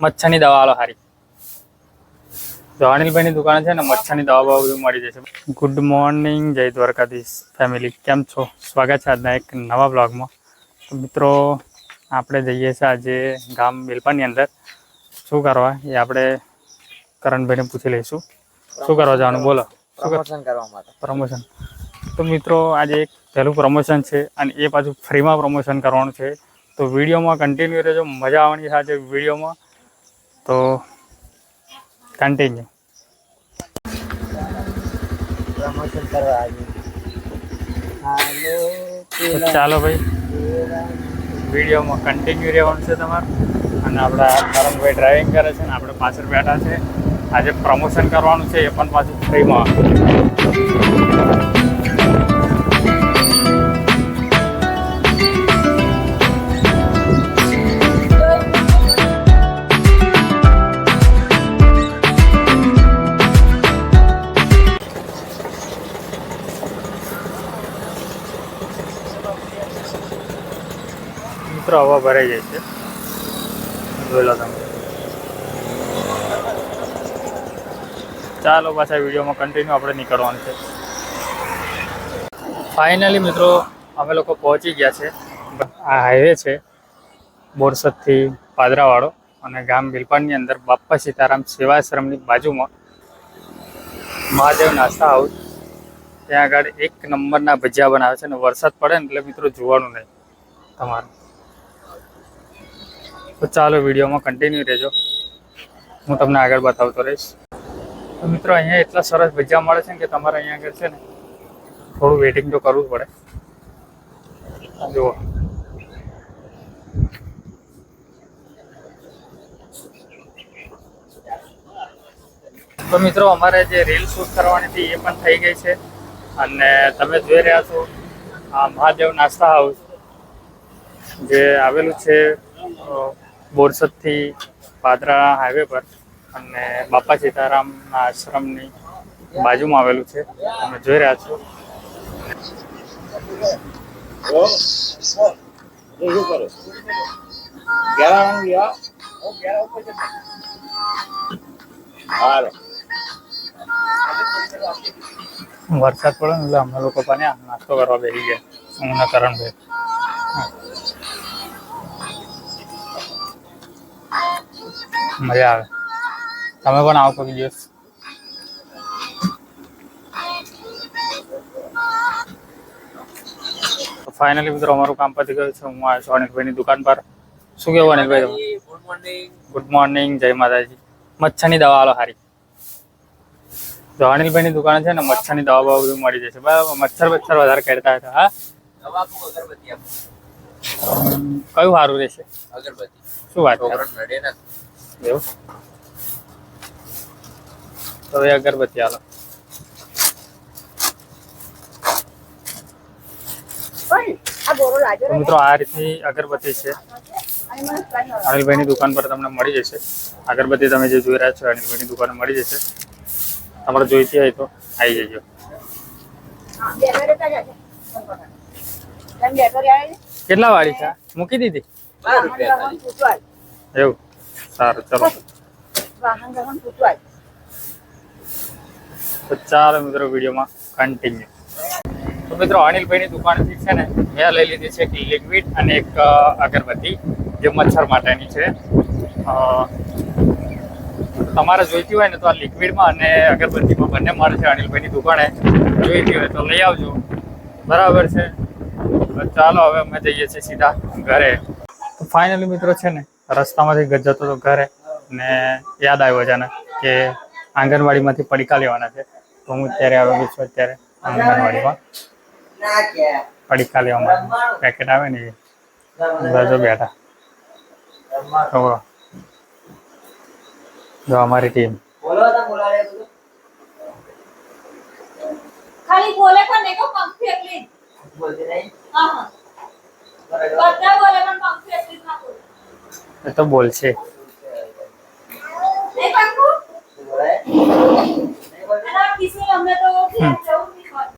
મચ્છરની દવા આલો હારી. જો અનિલભાઈની દુકાન છે ને મચ્છરની દવા બધું મળી જશે. ગુડ મોર્નિંગ, જય દ્વારકાધીશ ફેમિલી, કેમ છો? સ્વાગત છે આજના એક નવા બ્લોગમાં. તો મિત્રો આપણે જઈએ છીએ આજે ગામ બિલપાની અંદર. શું કરવા એ આપણે કરણભાઈને પૂછી લઈશું. શું કરવા જવાનું બોલો? પ્રમોશન કરવા માટે. પ્રમોશન. તો મિત્રો આજે એક પહેલું પ્રમોશન છે અને એ પાછું ફ્રીમાં પ્રમોશન કરવાનું છે. તો વિડીયોમાં કન્ટિન્યુ રહેજો, મજા આવવાની છે આજે વિડીયોમાં. તો કન્ટિન્યુ. પ્રમોશન કરવા આવી. તો ચાલો ભાઈ, વિડીયોમાં કન્ટિન્યુ રહેવાનું છે તમારે. અને આપણા કરણભાઈ ડ્રાઇવિંગ કરે છે ને આપણે પાછળ બેઠા છે. આજે પ્રમોશન કરવાનું છે એ પણ પાછું ફ્રીમાં. મિત્રો હવા ભરાઈ જાય છે, જોઈ લો તમે. ચાલો પાછા વિડીયોમાં કન્ટિન્યુ આપણે નીકળવાનું છે. ફાઇનલી મિત્રો અમે લોકો પહોંચી ગયા છે. આ હાઈવે છે બોરસદથી પાદરાવાળો અને ગામ બિલપાની અંદર બાપ્પા સીતારામ સેવાશ્રમની બાજુમાં મહાદેવ નાસ્તા હાઉસ. ત્યાં આગળ એક નંબરના ભજીયા બનાવે છે અને વરસાદ પડે ને એટલે મિત્રો જોવાનું નહીં તમારે. તો ચાલો વિડીયોમાં કન્ટિન્યુ રહેજો, હું તમને આગળ બતાવતો રહીશ. તો મિત્રો અહીંયા એટલા સરસ ભજીયા મળે છે ને કે તમારે અહીંયા આગળ છે ને થોડું વેઇટિંગ તો કરવું પડે. જુઓ તો મિત્રો અમારે જે રીલ શૂટ કરવાની હતી એ પણ થઈ ગઈ છે. અને તમે જોઈ રહ્યા છો આ મહાદેવ નાસ્તા હાઉસ જે આવેલું છે બોરસદથી પાદરા હાઈવે પર અને બાપા સીતારામના આશ્રમની બાજુમાં આવેલું છે. તમે જોઈ રહ્યા છો. વરસાદ પડે ને એટલે અમે લોકો પણ નાસ્તો કરવા બેસી ગયા. હું ને કરણભાઈ. મજા આવે, તમે પણ આવો કોઈ દિવસ. ફાઇનલી મિત્રો અમારું કામ પતી ગયું છે. હું આવ્યો છું અનિલભાઈની દુકાન પર. શું કેવું Anilbhai? Good morning. Good morning, જય માતાજી. મચ્છરની દવા આલો હારી. જો અનિલભાઈની દુકાન છે ને મચ્છરની દવા બધું મળી જશે. બરાબર, મચ્છર વધારે કરતા હતા. હા, કયું સારું રહેશે? અગરબત્તી. શું વાત કરે? એવું તો એ અગરબત્તી આલો. તો મિત્રો આ રીતની અગરબત્તી છે. અનિલભાઈની દુકાન પર તમને મળી જશે. અગરબત્તી તમે જે જોઈ રહ્યા છો અનિલભાઈની દુકાને મળી જશે. તમારે જોઈતી હોય તો આવી જજો. કેટલા વાળી છે? મૂકી દીધી? એવું, સારું. ચલો તો ચાલો મિત્રો વિડીયોમાં કન્ટિન્યુ. તો મિત્રો અનિલભાઈની દુકાનથી છે ને મેં લઈ લીધી છે એક લિક્વિડ અને એક અગરબત્તી જે મચ્છર માટેની છે. તમારે જોઈતી હોય ને તો આ લિક્વિડમાં અને અગરબત્તીમાં બંને મળે છે. અનિલભાઈની દુકાને જોઈતી હોય તો લઈ આવજો. બરાબર છે. ચાલો હવે અમે જઈએ છીએ સીધા ઘરે. તો ફાઇનલી મિત્રો છે ને રસ્તામાંથી જતો હતો ઘરે ને યાદ આવ્યું અચાનક કે આંગણવાડીમાંથી પડીકા લેવાના છે. તો હું અત્યારે આવેલું છું અત્યારે આંગણવાડીમાં પડીકા લેવા માટે. પેકેટ આવે ને એ જો બેઠા. જો અમારી ટીમ ખાલી બોલે પણ એક પંખી એટલી બોલતી નહીં. હા બધા બોલે પણ પંખી એટલી ના બોલે. એ તો બોલશે.